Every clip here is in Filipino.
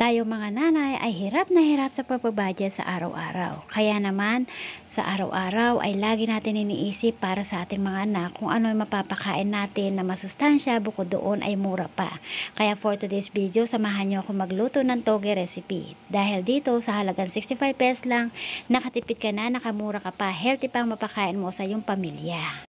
Tayo mga nanay ay hirap na hirap sa pagbabudget sa araw-araw. Kaya naman, sa araw-araw ay lagi natin iniisip para sa ating mga anak kung ano yung mapapakain natin na masustansya, bukod doon ay mura pa. Kaya for today's video, samahan nyo ako magluto ng toge recipe. Dahil dito sa halagang 65 pesos lang, nakatipid ka na, nakamura ka pa, healthy pang mapakain mo sa iyong pamilya.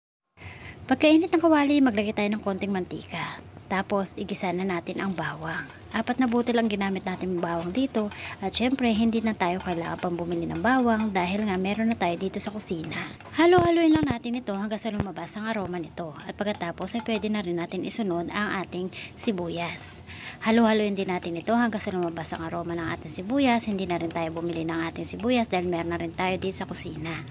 Pagkainit ng kawali, maglagay tayo ng konting mantika. Tapos, igisa na natin ang bawang. 4 na butil lang ginamit natin ng bawang dito. At syempre, hindi na tayo kailangan pang bumili ng bawang dahil nga meron na tayo dito sa kusina. Halo-haloin lang natin ito hanggang sa lumabas ang aroma nito. At pagkatapos, ay pwede na rin natin isunod ang ating sibuyas. Halo-haloin din natin ito hanggang sa lumabas ang aroma ng ating sibuyas. Hindi na rin tayo bumili ng ating sibuyas dahil meron na rin tayo dito sa kusina.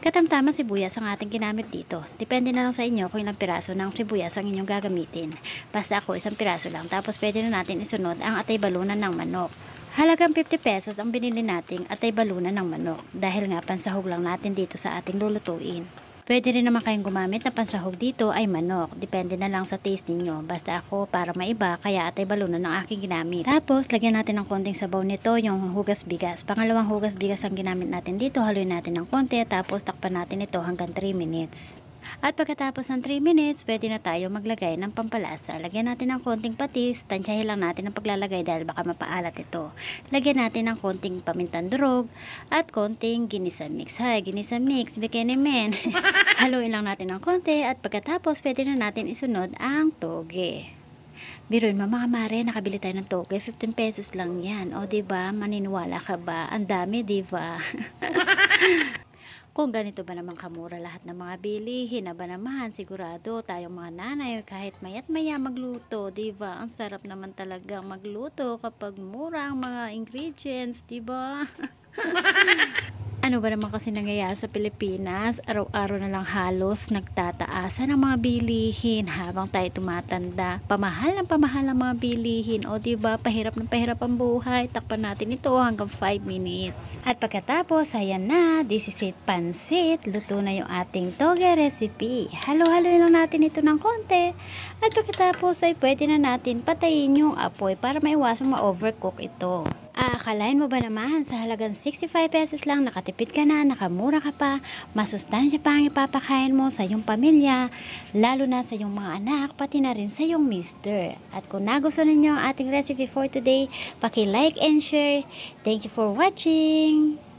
Katamtaman sibuyas ang ating ginamit dito. Depende na lang sa inyo kung ilang piraso ng sibuyas ang inyong gagamitin. Basta ako 1 piraso lang. Tapos pwede na natin isunod ang atay balunan ng manok. Halagang 50 pesos ang binili nating atay balunan ng manok. Dahil nga pansahog lang natin dito sa ating lulutuin. Pwede rin naman kayong gumamit na pansahog dito ay manok. Depende na lang sa taste ninyo. Basta ako para maiba, kaya atay balunan ng aking ginamit. Tapos, lagyan natin ng konting sabaw nito, yung hugas bigas. Pangalawang hugas bigas ang ginamit natin dito. Haluin natin ng konti, tapos takpan natin ito hanggang 3 minutes. At pagkatapos ng 3 minutes, pwede na tayo maglagay ng pampalasa. Lagyan natin ng konting patis, tansyahin lang natin ang paglalagay dahil baka mapaalat ito. Lagyan natin ng konting pamintang durog at konting ginisa mix. Hay, ginisa mix, bikini men. Haluin lang natin ng konti at pagkatapos pwede na natin isunod ang toge. Biruin mo mga mare, nakabili tayo ng toge, 15 pesos lang yan. O diba, maniniwala ka ba? Ang dami, diba? Kung ganito ba naman kamura lahat ng mga bilihin na ba naman, sigurado tayong mga nanay kahit mayat maya magluto, diba? Ang sarap naman talaga magluto kapag mura ang mga ingredients, diba? Ano ba naman kasi nangyayari sa Pilipinas? Araw-araw na lang halos nagtataasan ang mga bilihin habang tayo tumatanda. Pamahal ng mga bilihin. O diba, pahirap ang buhay. Takpan natin ito hanggang 5 minutes. At pagkatapos, ayan na, this is it, pansit. Luto na yung ating toge recipe. Halo-haloin lang natin ito ng konti. At pagkatapos ay pwede na natin patayin yung apoy para maiwasang ma-overcook ito. Akalain mo ba naman sa halagang 65 pesos lang nakatipid ka na, nakamura ka pa, masustansya pa ang ipapakain mo sa iyong pamilya, lalo na sa iyong mga anak, pati na rin sa iyong mister. At kung nagustuhan ninyo ang ating recipe for today, paki-like and share. Thank you for watching!